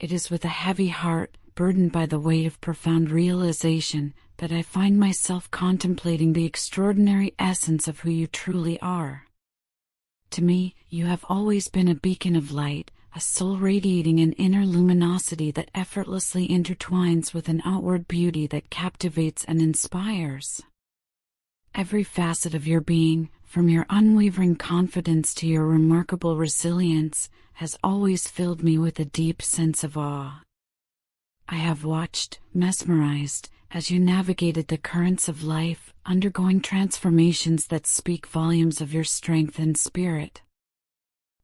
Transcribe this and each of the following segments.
It is with a heavy heart, burdened by the weight of profound realization, that I find myself contemplating the extraordinary essence of who you truly are. To me, you have always been a beacon of light, a soul radiating an inner luminosity that effortlessly intertwines with an outward beauty that captivates and inspires. Every facet of your being, from your unwavering confidence to your remarkable resilience, has always filled me with a deep sense of awe. I have watched, mesmerized, as you navigated the currents of life, undergoing transformations that speak volumes of your strength and spirit.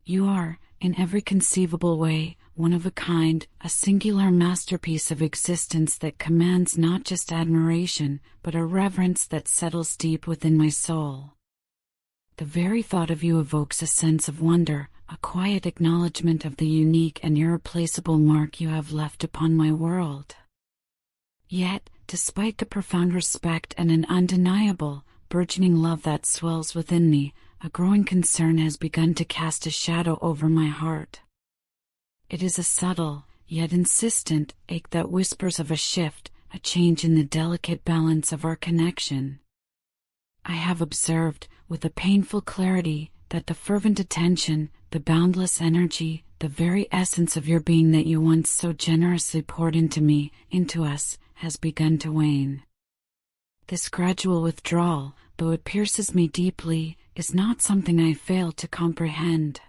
You are, in every conceivable way, one of a kind, a singular masterpiece of existence that commands not just admiration, but a reverence that settles deep within my soul. The very thought of you evokes a sense of wonder, a quiet acknowledgment of the unique and irreplaceable mark you have left upon my world. Yet, despite the profound respect and an undeniable, burgeoning love that swells within me, a growing concern has begun to cast a shadow over my heart. It is a subtle, yet insistent, ache that whispers of a shift, a change in the delicate balance of our connection. I have observed, with a painful clarity, that the fervent attention, the boundless energy, the very essence of your being that you once so generously poured into me, into us, has begun to wane. This gradual withdrawal, though it pierces me deeply, is not something I fail to comprehend.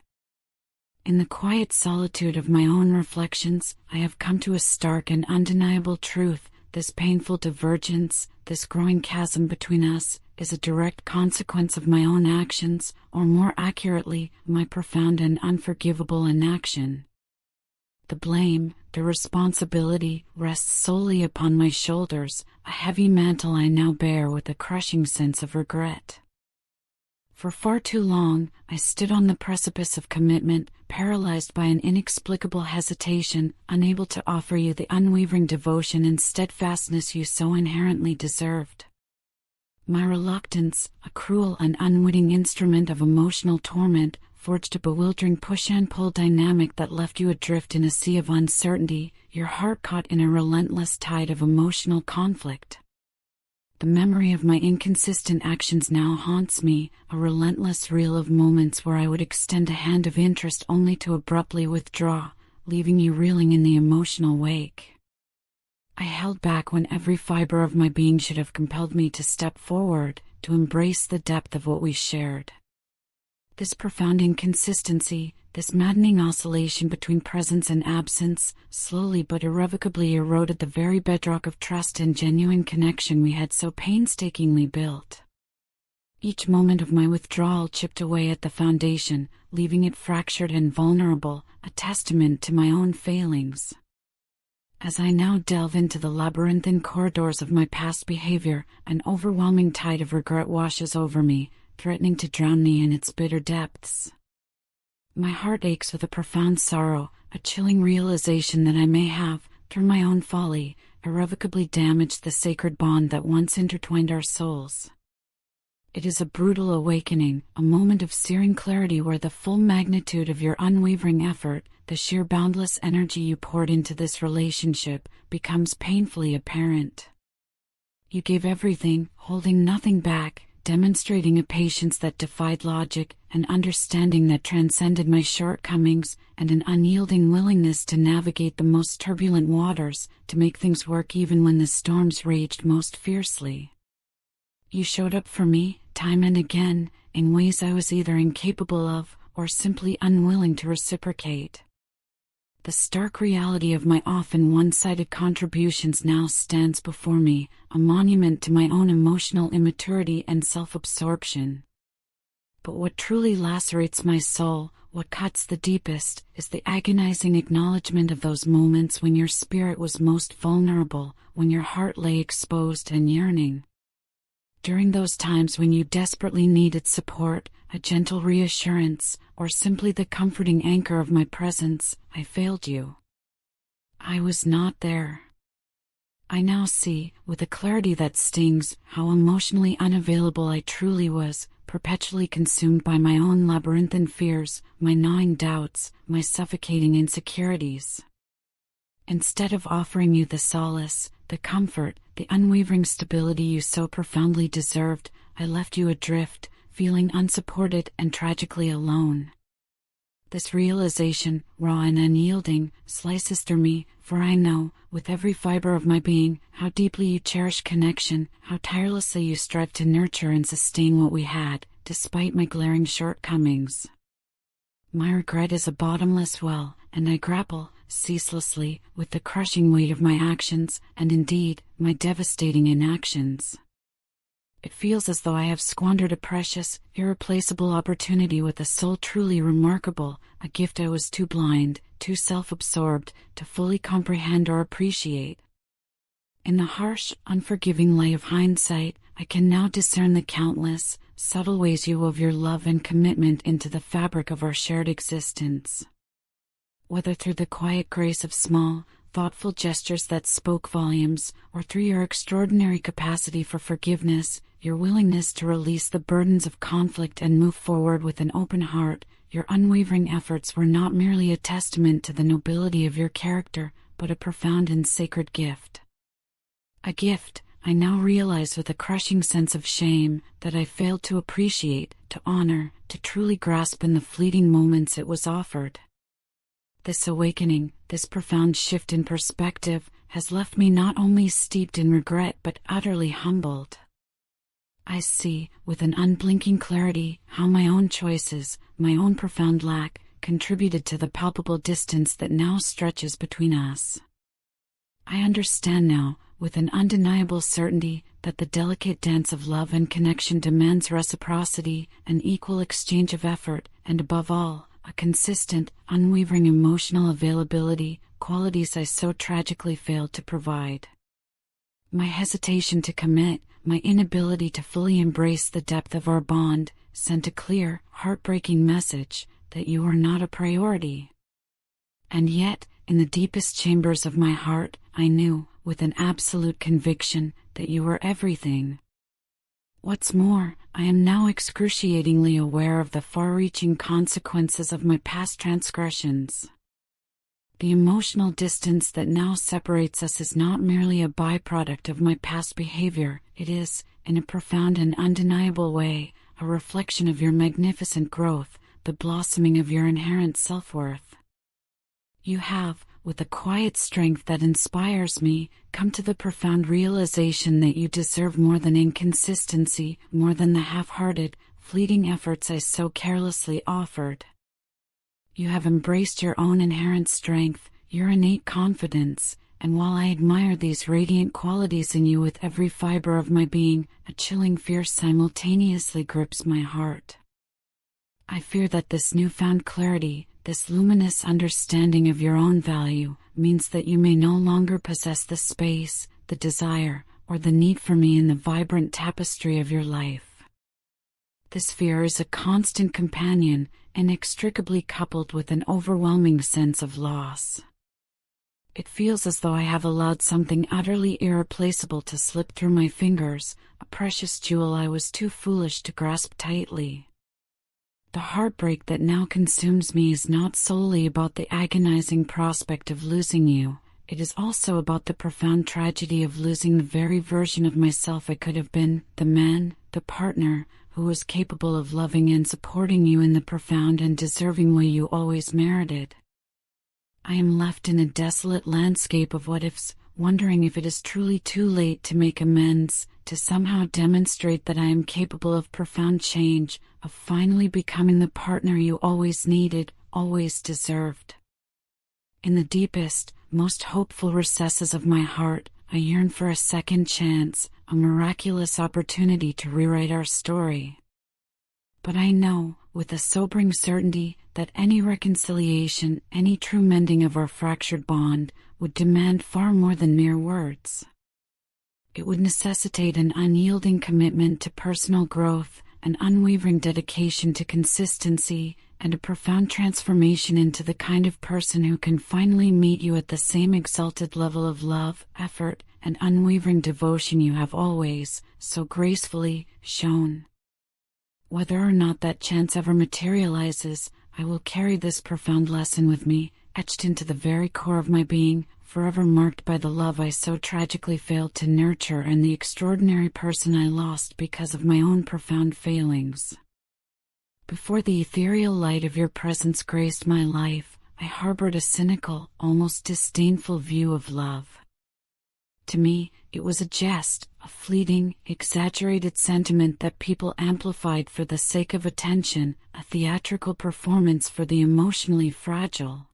In the quiet solitude of my own reflections, I have come to a stark and undeniable truth. This painful divergence, this growing chasm between us, is a direct consequence of my own actions, or more accurately, my profound and unforgivable inaction. The blame, the responsibility, rests solely upon my shoulders, a heavy mantle I now bear with a crushing sense of regret. For far too long, I stood on the precipice of commitment, paralyzed by an inexplicable hesitation, unable to offer you the unwavering devotion and steadfastness you so inherently deserved. My reluctance, a cruel and unwitting instrument of emotional torment, forged a bewildering push-and-pull dynamic that left you adrift in a sea of uncertainty, your heart caught in a relentless tide of emotional conflict. The memory of my inconsistent actions now haunts me, a relentless reel of moments where I would extend a hand of interest only to abruptly withdraw, leaving you reeling in the emotional wake. I held back when every fiber of my being should have compelled me to step forward, to embrace the depth of what we shared. This profound inconsistency, this maddening oscillation between presence and absence, slowly but irrevocably eroded the very bedrock of trust and genuine connection we had so painstakingly built. Each moment of my withdrawal chipped away at the foundation, leaving it fractured and vulnerable, a testament to my own failings. As I now delve into the labyrinthine corridors of my past behavior, an overwhelming tide of regret washes over me, threatening to drown me in its bitter depths. My heart aches with a profound sorrow, a chilling realization that I may have, through my own folly, irrevocably damaged the sacred bond that once intertwined our souls. It is a brutal awakening, a moment of searing clarity where the full magnitude of your unwavering effort, the sheer boundless energy you poured into this relationship, becomes painfully apparent. You gave everything, holding nothing back, demonstrating a patience that defied logic, an understanding that transcended my shortcomings, and an unyielding willingness to navigate the most turbulent waters, to make things work even when the storms raged most fiercely. You showed up for me, time and again, in ways I was either incapable of, or simply unwilling to reciprocate. The stark reality of my often one-sided contributions now stands before me, a monument to my own emotional immaturity and self-absorption. But what truly lacerates my soul, what cuts the deepest, is the agonizing acknowledgement of those moments when your spirit was most vulnerable, when your heart lay exposed and yearning. During those times when you desperately needed support, a gentle reassurance, or simply the comforting anchor of my presence, I failed you. I was not there. I now see, with a clarity that stings, how emotionally unavailable I truly was, perpetually consumed by my own labyrinthine fears, my gnawing doubts, my suffocating insecurities. Instead of offering you the solace, the comfort, the unwavering stability you so profoundly deserved, I left you adrift, feeling unsupported and tragically alone. This realization, raw and unyielding, slices through me, for I know, with every fiber of my being, how deeply you cherish connection, how tirelessly you strive to nurture and sustain what we had, despite my glaring shortcomings. My regret is a bottomless well, and I grapple, ceaselessly, with the crushing weight of my actions, and indeed, my devastating inactions. It feels as though I have squandered a precious, irreplaceable opportunity with a soul truly remarkable, a gift I was too blind, too self-absorbed, to fully comprehend or appreciate. In the harsh, unforgiving light of hindsight, I can now discern the countless, subtle ways you wove your love and commitment into the fabric of our shared existence. Whether through the quiet grace of small, thoughtful gestures that spoke volumes, or through your extraordinary capacity for forgiveness, your willingness to release the burdens of conflict and move forward with an open heart, your unwavering efforts were not merely a testament to the nobility of your character, but a profound and sacred gift. A gift, I now realize with a crushing sense of shame, that I failed to appreciate, to honor, to truly grasp in the fleeting moments it was offered. This awakening, this profound shift in perspective, has left me not only steeped in regret but utterly humbled. I see, with an unblinking clarity, how my own choices, my own profound lack, contributed to the palpable distance that now stretches between us. I understand now, with an undeniable certainty, that the delicate dance of love and connection demands reciprocity, an equal exchange of effort, and above all, a consistent, unwavering emotional availability, qualities I so tragically failed to provide. My hesitation to commit, my inability to fully embrace the depth of our bond, sent a clear, heartbreaking message that you are not a priority. And yet, in the deepest chambers of my heart, I knew, with an absolute conviction, that you were everything. What's more, I am now excruciatingly aware of the far-reaching consequences of my past transgressions. The emotional distance that now separates us is not merely a byproduct of my past behavior, it is, in a profound and undeniable way, a reflection of your magnificent growth, the blossoming of your inherent self-worth. You have, with a quiet strength that inspires me, come to the profound realization that you deserve more than inconsistency, more than the half-hearted, fleeting efforts I so carelessly offered. You have embraced your own inherent strength, your innate confidence, and while I admire these radiant qualities in you with every fiber of my being, a chilling fear simultaneously grips my heart. I fear that this newfound clarity, this luminous understanding of your own value, means that you may no longer possess the space, the desire, or the need for me in the vibrant tapestry of your life. This fear is a constant companion, inextricably coupled with an overwhelming sense of loss. It feels as though I have allowed something utterly irreplaceable to slip through my fingers, a precious jewel I was too foolish to grasp tightly. The heartbreak that now consumes me is not solely about the agonizing prospect of losing you, it is also about the profound tragedy of losing the very version of myself I could have been, the man, the partner, who was capable of loving and supporting you in the profound and deserving way you always merited. I am left in a desolate landscape of what-ifs, wondering if it is truly too late to make amends, to somehow demonstrate that I am capable of profound change, of finally becoming the partner you always needed, always deserved. In the deepest, most hopeful recesses of my heart, I yearn for a second chance, a miraculous opportunity to rewrite our story. But I know, with a sobering certainty, that any reconciliation, any true mending of our fractured bond, would demand far more than mere words. It would necessitate an unyielding commitment to personal growth, an unwavering dedication to consistency, and a profound transformation into the kind of person who can finally meet you at the same exalted level of love, effort, and unwavering devotion you have always, so gracefully, shown. Whether or not that chance ever materializes, I will carry this profound lesson with me, etched into the very core of my being, forever marked by the love I so tragically failed to nurture and the extraordinary person I lost because of my own profound failings. Before the ethereal light of your presence graced my life, I harbored a cynical, almost disdainful view of love. To me, it was a jest, a fleeting, exaggerated sentiment that people amplified for the sake of attention, a theatrical performance for the emotionally fragile.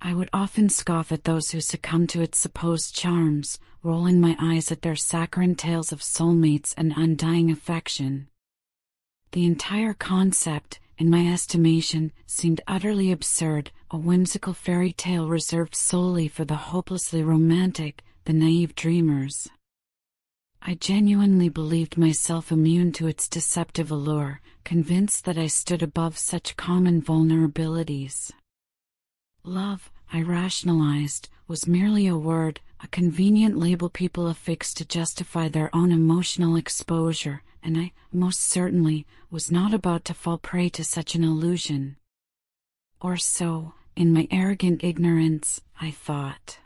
I would often scoff at those who succumb to its supposed charms, rolling my eyes at their saccharine tales of soulmates and undying affection. The entire concept, in my estimation, seemed utterly absurd, a whimsical fairy tale reserved solely for the hopelessly romantic, the naive dreamers. I genuinely believed myself immune to its deceptive allure, convinced that I stood above such common vulnerabilities. Love, I rationalized, was merely a word, a convenient label people affixed to justify their own emotional exposure, and I, most certainly, was not about to fall prey to such an illusion. Or so, in my arrogant ignorance, I thought.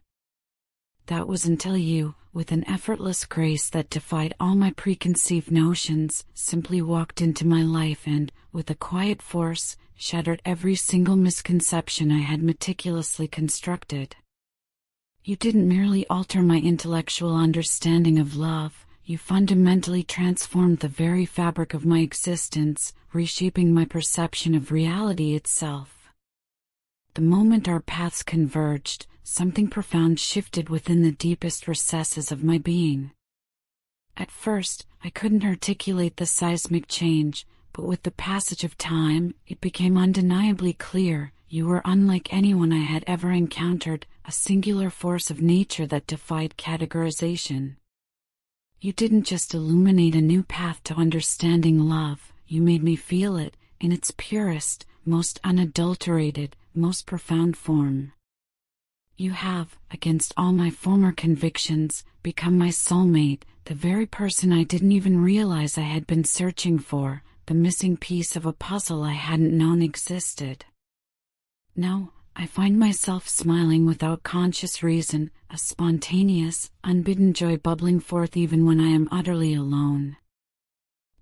That was until you, with an effortless grace that defied all my preconceived notions, simply walked into my life and, with a quiet force, shattered every single misconception I had meticulously constructed. You didn't merely alter my intellectual understanding of love, you fundamentally transformed the very fabric of my existence, reshaping my perception of reality itself. The moment our paths converged, something profound shifted within the deepest recesses of my being. At first, I couldn't articulate the seismic change, but with the passage of time, it became undeniably clear. You were unlike anyone I had ever encountered, a singular force of nature that defied categorization. You didn't just illuminate a new path to understanding love, you made me feel it, in its purest, most unadulterated, most profound form. You have, against all my former convictions, become my soulmate, the very person I didn't even realize I had been searching for, the missing piece of a puzzle I hadn't known existed. Now, I find myself smiling without conscious reason, a spontaneous, unbidden joy bubbling forth even when I am utterly alone.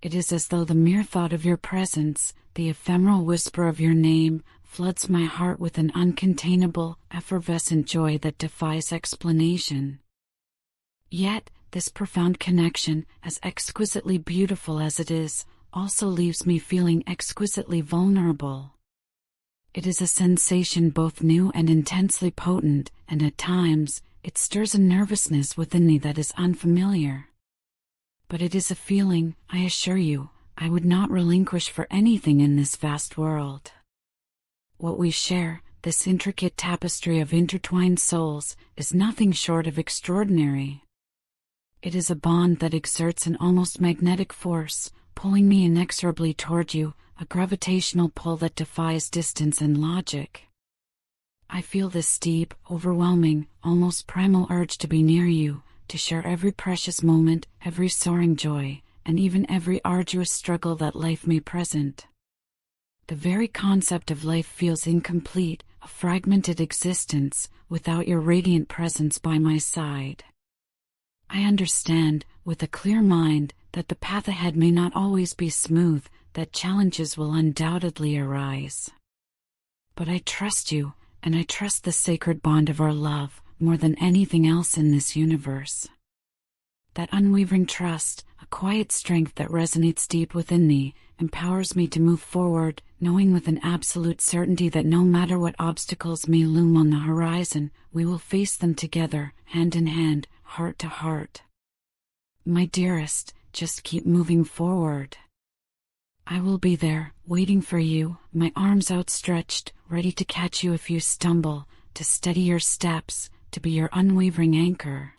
It is as though the mere thought of your presence, the ephemeral whisper of your name, floods my heart with an uncontainable, effervescent joy that defies explanation. Yet, this profound connection, as exquisitely beautiful as it is, also leaves me feeling exquisitely vulnerable. It is a sensation both new and intensely potent, and at times, it stirs a nervousness within me that is unfamiliar. But it is a feeling, I assure you, I would not relinquish for anything in this vast world. What we share, this intricate tapestry of intertwined souls, is nothing short of extraordinary. It is a bond that exerts an almost magnetic force, pulling me inexorably toward you, a gravitational pull that defies distance and logic. I feel this deep, overwhelming, almost primal urge to be near you, to share every precious moment, every soaring joy, and even every arduous struggle that life may present. The very concept of life feels incomplete, a fragmented existence, without your radiant presence by my side. I understand, with a clear mind, that the path ahead may not always be smooth, that challenges will undoubtedly arise. But I trust you, and I trust the sacred bond of our love, more than anything else in this universe. That unwavering trust, a quiet strength that resonates deep within me, empowers me to move forward, knowing with an absolute certainty that no matter what obstacles may loom on the horizon, we will face them together, hand in hand, heart to heart. My dearest, just keep moving forward. I will be there, waiting for you, my arms outstretched, ready to catch you if you stumble, to steady your steps, to be your unwavering anchor.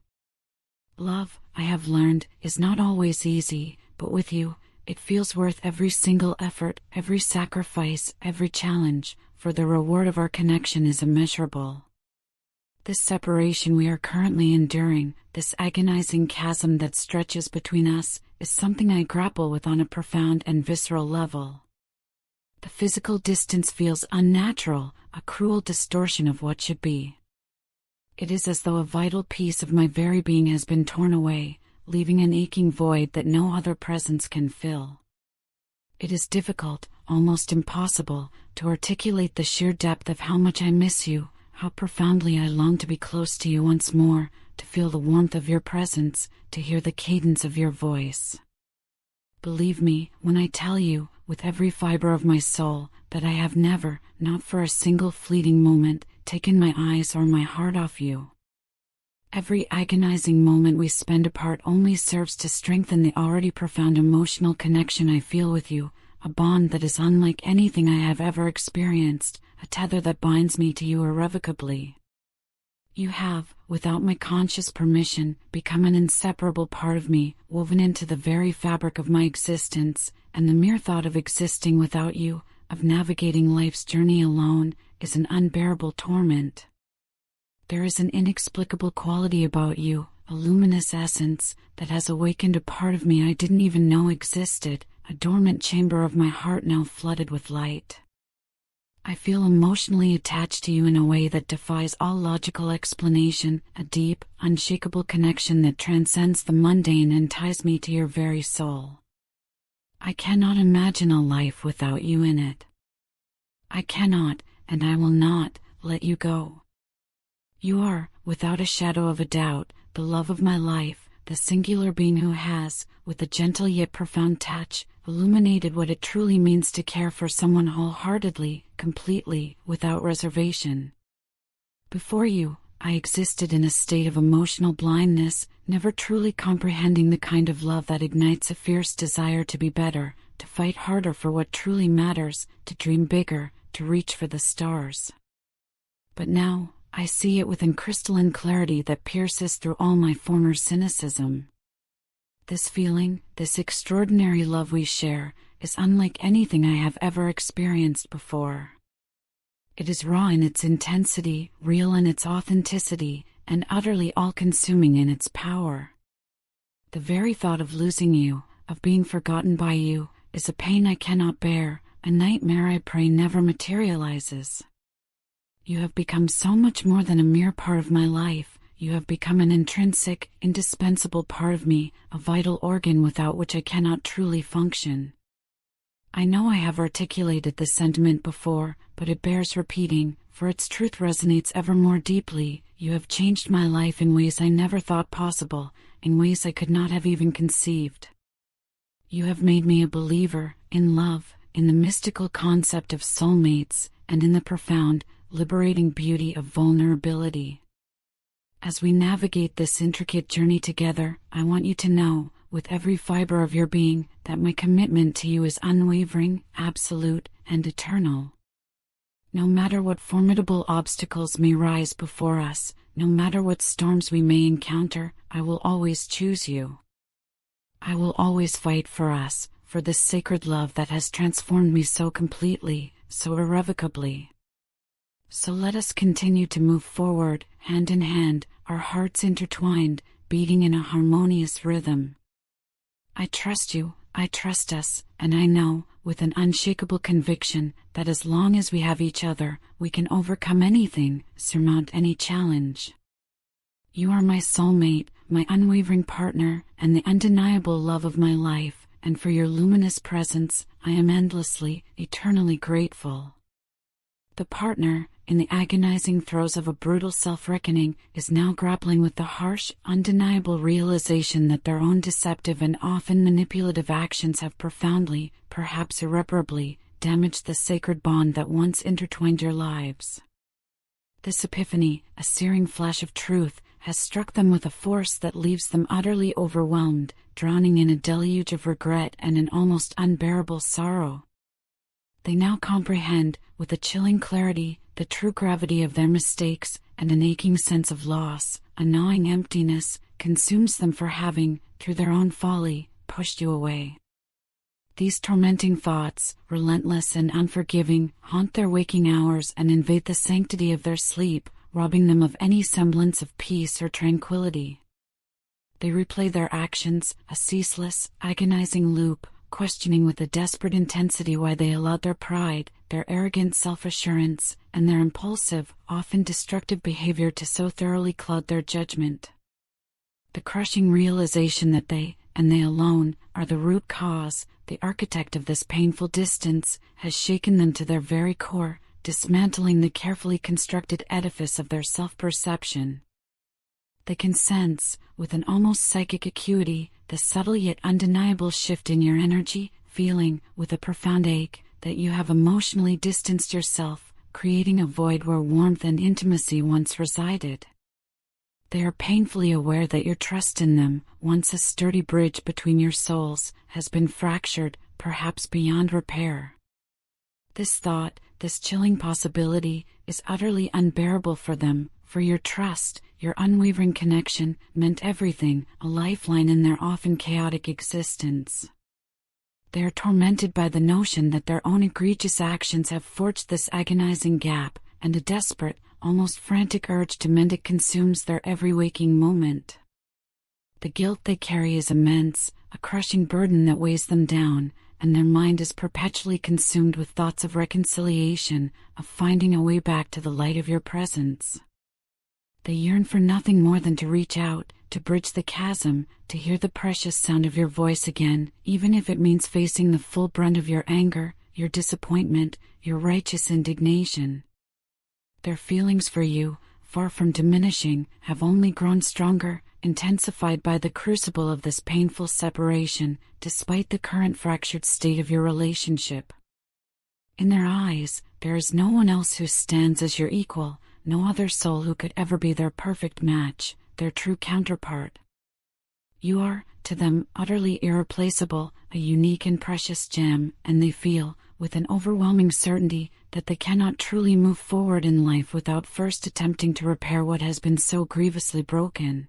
Love, I have learned, is not always easy, but with you, it feels worth every single effort, every sacrifice, every challenge, for the reward of our connection is immeasurable. This separation we are currently enduring, this agonizing chasm that stretches between us, is something I grapple with on a profound and visceral level. The physical distance feels unnatural, a cruel distortion of what should be. It is as though a vital piece of my very being has been torn away, leaving an aching void that no other presence can fill. It is difficult, almost impossible, to articulate the sheer depth of how much I miss you, how profoundly I long to be close to you once more, to feel the warmth of your presence, to hear the cadence of your voice. Believe me when I tell you, with every fiber of my soul, that I have never, not for a single fleeting moment, taken my eyes or my heart off you. Every agonizing moment we spend apart only serves to strengthen the already profound emotional connection I feel with you, a bond that is unlike anything I have ever experienced, a tether that binds me to you irrevocably. You have, without my conscious permission, become an inseparable part of me, woven into the very fabric of my existence, and the mere thought of existing without you, of navigating life's journey alone, is an unbearable torment. There is an inexplicable quality about you, a luminous essence, that has awakened a part of me I didn't even know existed, a dormant chamber of my heart now flooded with light. I feel emotionally attached to you in a way that defies all logical explanation, a deep, unshakable connection that transcends the mundane and ties me to your very soul. I cannot imagine a life without you in it. I cannot, and I will not, let you go. You are, without a shadow of a doubt, the love of my life, the singular being who has, with a gentle yet profound touch, illuminated what it truly means to care for someone wholeheartedly, completely, without reservation. Before you, I existed in a state of emotional blindness, never truly comprehending the kind of love that ignites a fierce desire to be better, to fight harder for what truly matters, to dream bigger, to reach for the stars. But now, I see it with crystalline clarity that pierces through all my former cynicism. This feeling, this extraordinary love we share, is unlike anything I have ever experienced before. It is raw in its intensity, real in its authenticity, and utterly all-consuming in its power. The very thought of losing you, of being forgotten by you, is a pain I cannot bear, a nightmare I pray never materializes. You have become so much more than a mere part of my life. You have become an intrinsic, indispensable part of me, a vital organ without which I cannot truly function. I know I have articulated this sentiment before, but it bears repeating, for its truth resonates ever more deeply. You have changed my life in ways I never thought possible, in ways I could not have even conceived. You have made me a believer, in love, in the mystical concept of soulmates, and in the profound, liberating beauty of vulnerability. As we navigate this intricate journey together, I want you to know, with every fiber of your being, that my commitment to you is unwavering, absolute, and eternal. No matter what formidable obstacles may rise before us, no matter what storms we may encounter, I will always choose you. I will always fight for us, for this sacred love that has transformed me so completely, so irrevocably. So let us continue to move forward, hand in hand, our hearts intertwined, beating in a harmonious rhythm. I trust you, I trust us, and I know, with an unshakable conviction, that as long as we have each other, we can overcome anything, surmount any challenge. You are my soulmate, my unwavering partner, and the undeniable love of my life, and for your luminous presence, I am endlessly, eternally grateful. The partner, in the agonizing throes of a brutal self-reckoning, is now grappling with the harsh, undeniable realization that their own deceptive and often manipulative actions have profoundly, perhaps irreparably, damaged the sacred bond that once intertwined your lives. This epiphany, a searing flash of truth, has struck them with a force that leaves them utterly overwhelmed, drowning in a deluge of regret and an almost unbearable sorrow. They now comprehend, with a chilling clarity, the true gravity of their mistakes, and an aching sense of loss, a gnawing emptiness, consumes them for having, through their own folly, pushed you away. These tormenting thoughts, relentless and unforgiving, haunt their waking hours and invade the sanctity of their sleep, robbing them of any semblance of peace or tranquility. They replay their actions, a ceaseless, agonizing loop, questioning with a desperate intensity why they allowed their pride, their arrogant self-assurance, and their impulsive, often destructive behavior to so thoroughly cloud their judgment. The crushing realization that they, and they alone, are the root cause, the architect of this painful distance, has shaken them to their very core, dismantling the carefully constructed edifice of their self-perception. They can sense, with an almost psychic acuity, the subtle yet undeniable shift in your energy, feeling, with a profound ache, that you have emotionally distanced yourself, creating a void where warmth and intimacy once resided. They are painfully aware that your trust in them, once a sturdy bridge between your souls, has been fractured, perhaps beyond repair. This thought, this chilling possibility, is utterly unbearable for them, for your trust, your unwavering connection, meant everything, a lifeline in their often chaotic existence. They are tormented by the notion that their own egregious actions have forged this agonizing gap, and a desperate, almost frantic urge to mend it consumes their every waking moment. The guilt they carry is immense, a crushing burden that weighs them down, and their mind is perpetually consumed with thoughts of reconciliation, of finding a way back to the light of your presence. They yearn for nothing more than to reach out, to bridge the chasm, to hear the precious sound of your voice again, even if it means facing the full brunt of your anger, your disappointment, your righteous indignation. Their feelings for you, far from diminishing, have only grown stronger, intensified by the crucible of this painful separation, despite the current fractured state of your relationship. In their eyes, there is no one else who stands as your equal, no other soul who could ever be their perfect match, their true counterpart. You are, to them, utterly irreplaceable, a unique and precious gem, and they feel, with an overwhelming certainty, that they cannot truly move forward in life without first attempting to repair what has been so grievously broken.